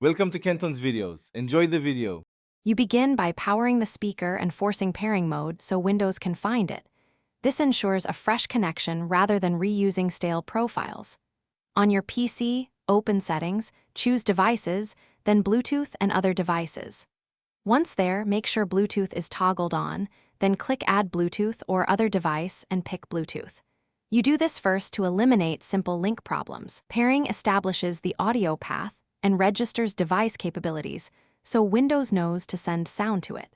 Welcome to Kenton's videos. Enjoy the video. You begin by powering the speaker and forcing pairing mode so Windows can find it. This ensures a fresh connection rather than reusing stale profiles. On your PC, open Settings, choose Devices, then Bluetooth and other devices. Once there, make sure Bluetooth is toggled on, then click Add Bluetooth or other device and pick Bluetooth. You do this first to eliminate simple link problems. Pairing establishes the audio path and registers device capabilities, so Windows knows to send sound to it.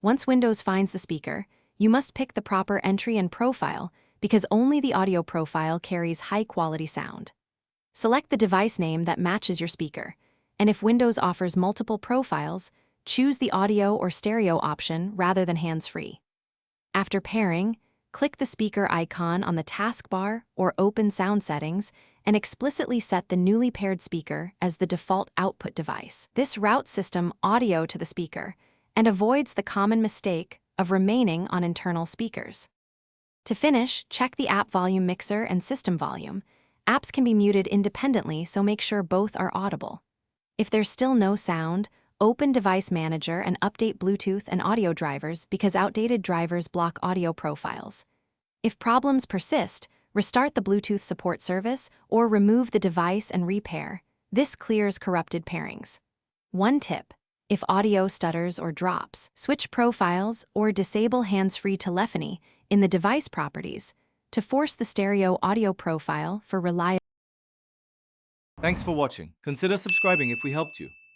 Once Windows finds the speaker, you must pick the proper entry and profile because only the audio profile carries high-quality sound. Select the device name that matches your speaker, and if Windows offers multiple profiles, choose the audio or stereo option rather than hands-free. After pairing, click the speaker icon on the taskbar or open Sound Settings and explicitly set the newly paired speaker as the default output device. This routes system audio to the speaker and avoids the common mistake of remaining on internal speakers. To finish, check the app volume mixer and system volume. Apps can be muted independently, so make sure both are audible. If there's still no sound, open Device Manager and update Bluetooth and audio drivers because outdated drivers block audio profiles. If problems persist, restart the Bluetooth support service or remove the device and repair. This clears corrupted pairings. One tip: if audio stutters or drops, switch profiles or disable hands-free telephony in the device properties to force the stereo audio profile for reliable. Thanks for watching. Consider subscribing if we helped you.